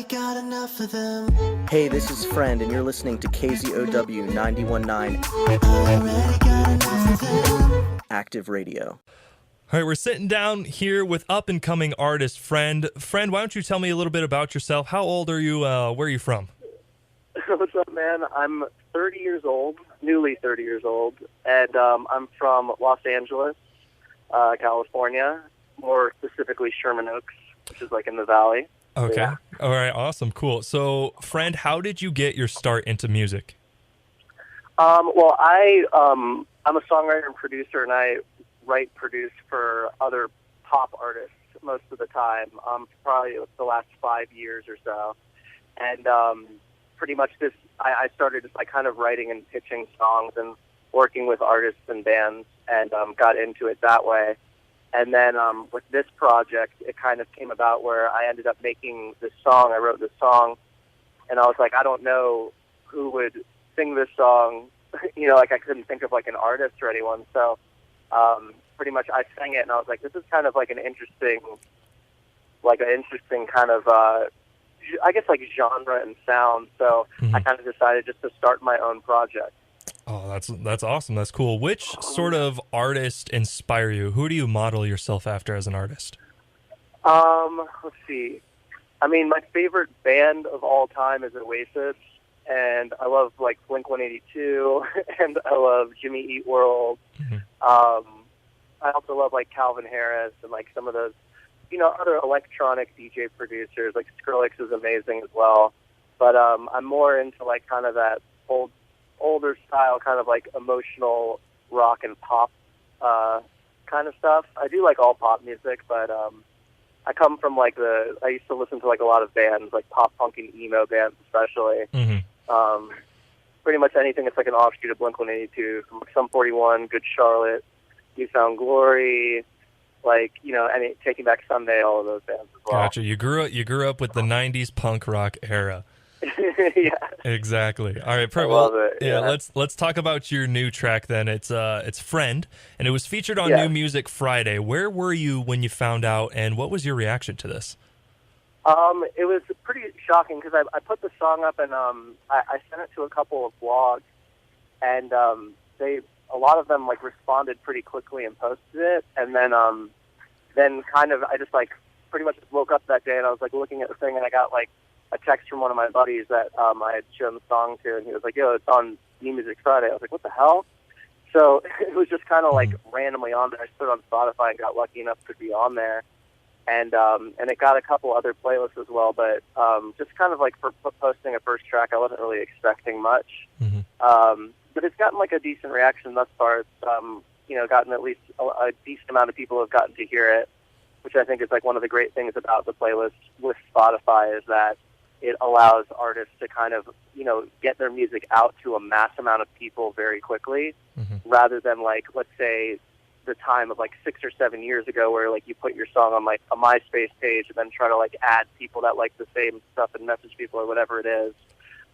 got enough of them. Hey, this is Friend, and you're listening to KZOW 91.9 Already got enough of them. Active Radio. All right, we're sitting down here with up-and-coming artist Friend. Friend, why don't you tell me a little bit about yourself? How old are you? Where are you from? What's up, man? I'm 30 years old, newly 30 years old, and I'm from Los Angeles, California, more specifically Sherman Oaks, which is like in the valley. Okay. Yeah. All right, awesome, cool. So, Friend, how did you get your start into music? Well, I'm a songwriter and producer, and I produce for other pop artists most of the time, probably the last 5 years or so. And pretty much I started just like kind of writing and pitching songs and working with artists and bands, and got into it that way. And then with this project, it kind of came about where I ended up making this song. I wrote this song, and I was like, I don't know who would sing this song. Like I couldn't think of like an artist or anyone. So pretty much I sang it, and I was like, this is kind of like an interesting kind of, I guess like genre and sound. So I kind of decided just to start my own project. Oh, that's awesome. That's cool. Which sort of artist inspire you? Who do you model yourself after as an artist? Let's see. I mean, my favorite band of all time is Oasis, and I love like Blink-182, and I love Jimmy Eat World. I also love like Calvin Harris and like some of those, other electronic DJ producers. Like Skrillex is amazing as well. But I'm more into like kind of that older style, kind of like emotional rock and pop kind of stuff. I do like all pop music, but I come from like I used to listen to like a lot of bands, like pop punk and emo bands especially. Pretty much anything that's like an offshoot of Blink-182, Sum 41, Good Charlotte, You Found Glory, like, any Taking Back Sunday, all of those bands as well. Gotcha. You grew up with the 90s punk rock era. Yeah. Exactly. All right, I love it. Yeah, let's talk about your new track then. It's Friend, and it was featured on New Music Friday. Where were you when you found out, and what was your reaction to this? It was pretty shocking because I put the song up, and I sent it to a couple of blogs, and a lot of them like responded pretty quickly and posted it, and then kind of I just like pretty much just woke up that day and I was like looking at the thing, and I got like a text from one of my buddies that I had shown the song to, and he was like, "Yo, it's on New Music Friday." I was like, "What the hell?" So it was just kind of like randomly on there. I just put it on Spotify and got lucky enough to be on there, and it got a couple other playlists as well. But just kind of like for posting a first track, I wasn't really expecting much. But it's gotten like a decent reaction thus far. It's gotten at least a decent amount of people have gotten to hear it, which I think is like one of the great things about the playlist with Spotify is that it allows artists to kind of, get their music out to a mass amount of people very quickly, rather than like, let's say, the time of like 6 or 7 years ago where like you put your song on like a MySpace page and then try to like add people that like the same stuff and message people or whatever it is.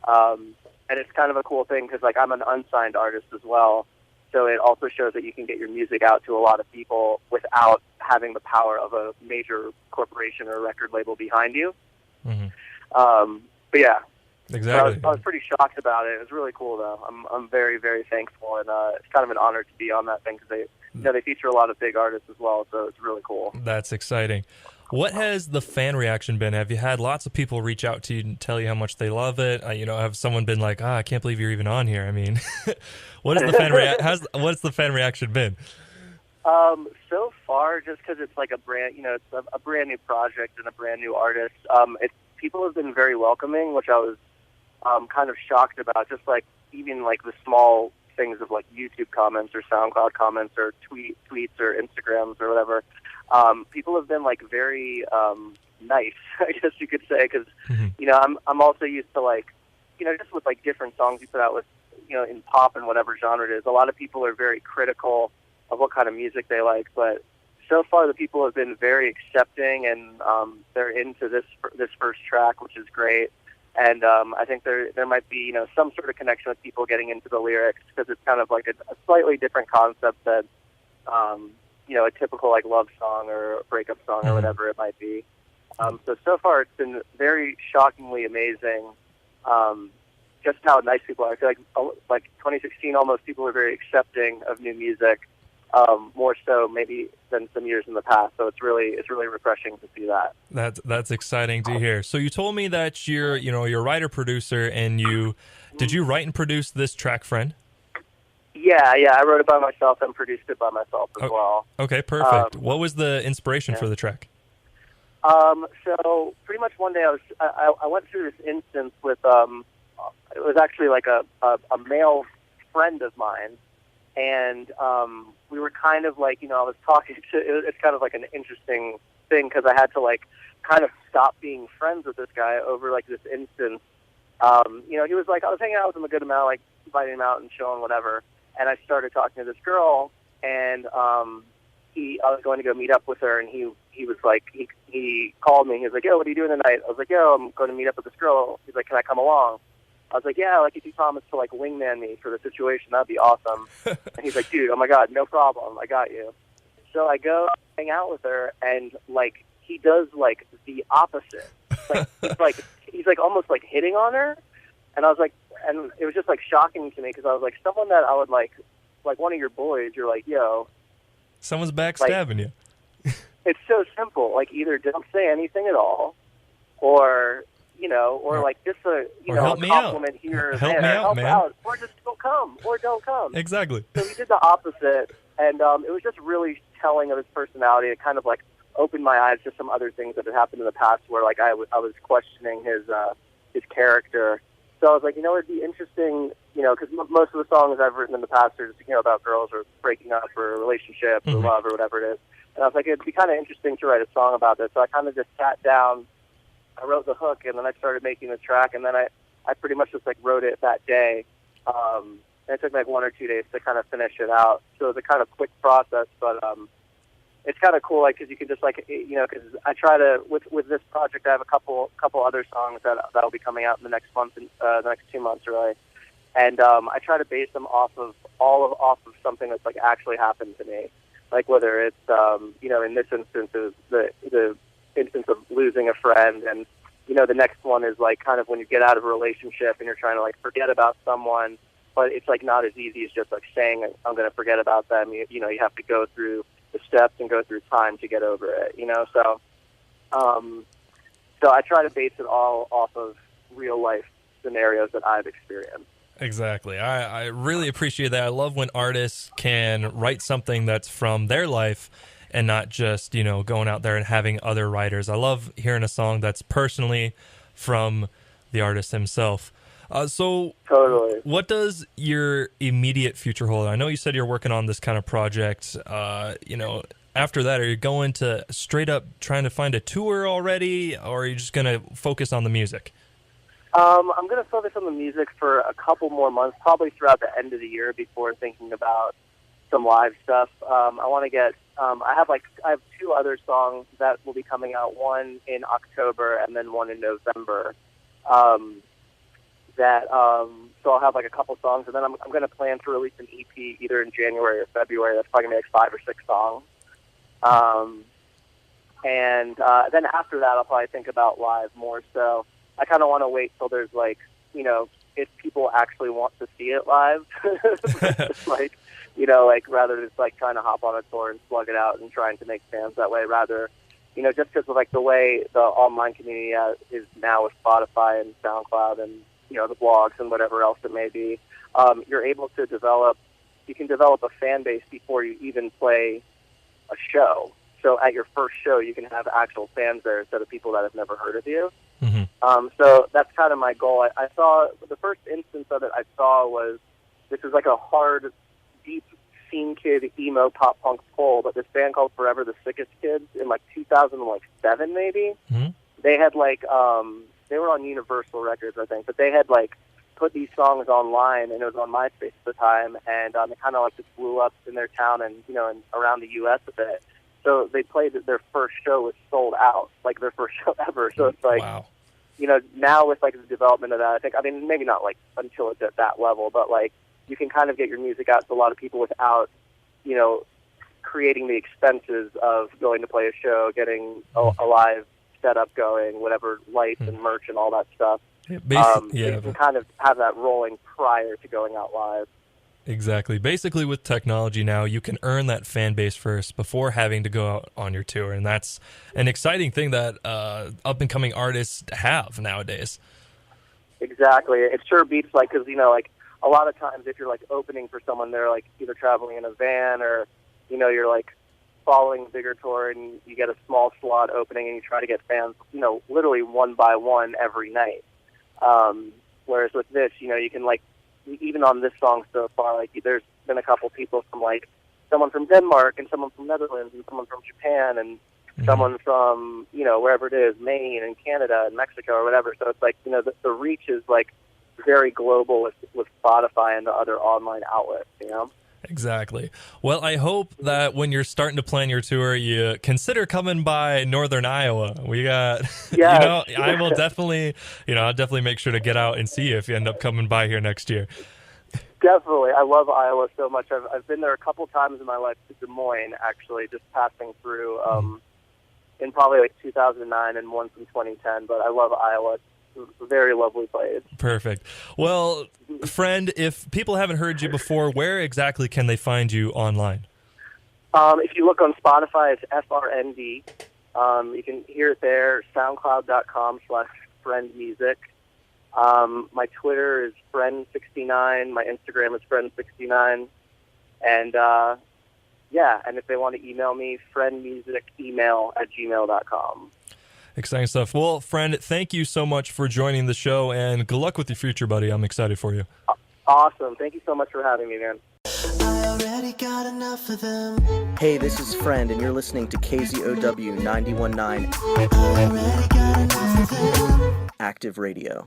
And it's kind of a cool thing because like I'm an unsigned artist as well. So it also shows that you can get your music out to a lot of people without having the power of a major corporation or record label behind you. But yeah, exactly. I was pretty shocked about it. It was really cool though. I'm very, very thankful, and it's kind of an honor to be on that thing because they feature a lot of big artists as well. So it's really cool. That's exciting. What has the fan reaction been? Have you had lots of people reach out to you and tell you how much they love it? Have someone been like, I can't believe you're even on here? I mean, what's the fan reaction been? So far, just because it's like a brand new project and a brand new artist, people have been very welcoming, which I was kind of shocked about. Just like even like the small things of like YouTube comments or SoundCloud comments or tweets or Instagrams or whatever. People have been like very nice, I guess you could say, because I'm also used to like just with like different songs you put out with in pop and whatever genre it is. A lot of people are very critical of what kind of music they like, but so far the people have been very accepting, and they're into this first track, which is great. And I think there might be some sort of connection with people getting into the lyrics because it's kind of like a slightly different concept than a typical like love song or breakup song or whatever it might be. So far it's been very shockingly amazing. Just how nice people are. I feel like 2016, almost people are very accepting of new music, more so maybe than some years in the past. So it's really refreshing to see that. That's exciting to hear. So you told me that you're a writer producer, and did you write and produce this track, Friend? Yeah, I wrote it by myself and produced it by myself as well. Okay, perfect. What was the inspiration for the track? So pretty much one day I went through this instance with it was actually like a male friend of mine, and we were kind of like, I was talking to, it's kind of like an interesting thing because I had to like kind of stop being friends with this guy over like this instance. He was like, I was hanging out with him a good amount, like inviting him out and showing whatever, and I started talking to this girl, and I was going to go meet up with her, and he was like, he called me, he was like, yo, what are you doing tonight? I was like, yo, I'm going to meet up with this girl. He's like, can I come along? I was like, yeah, like if you promise to like wingman me for the situation, that'd be awesome. And he's like, dude, oh my God, no problem, I got you. So I go hang out with her, and like he does like the opposite. Like he's like almost like hitting on her, and I was like, and it was just like shocking to me because I was like, someone that I would like one of your boys, you're like, yo, someone's backstabbing you. It's so simple. Like either don't say anything at all, or like just a compliment here or there. Help me out, or just don't come, or don't come. Exactly. So he did the opposite, and it was just really telling of his personality. It kind of like opened my eyes to some other things that had happened in the past, where like I was questioning his character. So I was like, it'd be interesting, because most of the songs I've written in the past are just about girls or breaking up or relationships or love or whatever it is. And I was like, it'd be kind of interesting to write a song about this. So I kind of just sat down. I wrote the hook, and then I started making the track, and then I pretty much just like wrote it that day. And it took like 1 or 2 days to kind of finish it out. So it was a kind of quick process, but it's kind of cool, like because you can just like because I try to with this project I have a couple other songs that'll be coming out in the next month, the next 2 months really, and I try to base them off of something that's like actually happened to me, like whether it's in this instance is the instance of losing a friend, and the next one is like kind of when you get out of a relationship and you're trying to like forget about someone, but it's like not as easy as just like saying I'm going to forget about them. You have to go through the steps and go through time to get over it. So I try to base it all off of real life scenarios that I've experienced. Exactly. I really appreciate that. I love when artists can write something that's from their life and not just, going out there and having other writers. I love hearing a song that's personally from the artist himself. So totally. What does your immediate future hold? I know you said you're working on this kind of project. After that, are you going to straight up trying to find a tour already, or are you just going to focus on the music? I'm going to focus on the music for a couple more months, probably throughout the end of the year before thinking about some live stuff. I want to get. I have 2 other songs that will be coming out. One in October and then one in November. So I'll have like a couple songs, and then I'm going to plan to release an EP either in January or February. That's probably going to be like 5 or 6 songs. And then after that, I'll probably think about live more. So I kind of want to wait till there's like, if people actually want to see it live, just like, rather than just like trying to hop on a tour and slug it out and trying to make fans that way. Rather, just because of like the way the online community is now with Spotify and SoundCloud and the blogs and whatever else it may be, you're able to develop a fan base before you even play a show. So at your first show, you can have actual fans there instead of people that have never heard of you. Mm-hmm. So that's kind of my goal. I saw the first instance of it. I saw was this is like a hard, deep scene kid emo pop punk poll, but this band called Forever the Sickest Kids in like 2007 maybe. Mm-hmm. They had like they were on Universal Records, I think, but they had like put these songs online, and it was on MySpace at the time, and it kind of like just blew up in their town and and around the U.S. a bit. So they played their first show was sold out, like their first show ever. So it's like, wow. Now with like the development of that, I think, maybe not like until it's at that level, but like you can kind of get your music out to a lot of people without, creating the expenses of going to play a show, getting a live setup going, whatever lights and merch and all that stuff. Yeah, You can kind of have that rolling prior to going out live. exactly. Basically, with technology now, you can earn that fan base first before having to go out on your tour, and that's an exciting thing that up-and-coming artists have nowadays. Exactly. It sure beats, like, because, like, a lot of times if you're, like, opening for someone, they're, like, either traveling in a van or, you're, like, following a bigger tour and you get a small slot opening and you try to get fans, literally one by one every night. Whereas with this, you can, like, even on this song so far, like, there's been a couple people from, like, someone from Denmark and someone from Netherlands and someone from Japan and someone from, wherever it is, Maine and Canada and Mexico or whatever. So it's like, the reach is, like, very global with Spotify and the other online outlets, Exactly. Well, I hope that when you're starting to plan your tour, you consider coming by Northern Iowa. We got, I will definitely, I'll definitely make sure to get out and see you if you end up coming by here next year. Definitely. I love Iowa so much. I've been there a couple times in my life to Des Moines, actually, just passing through in probably like 2009 and once in 2010. But I love Iowa. It's a very lovely place. Perfect. Well, friend, if people haven't heard you before, where exactly can they find you online? If you look on Spotify, it's FRND. You can hear it there, soundcloud.com/friendmusic. My Twitter is friend69. My Instagram is friend69. And, and if they want to email me, friendmusicemail@gmail.com. Exciting stuff. Well, friend, thank you so much for joining the show, and good luck with your future, buddy. I'm excited for you. Awesome. Thank you so much for having me, man. I already got enough of them. Hey, this is Friend, and you're listening to KZOW 91.9 I already got enough of them. Active Radio.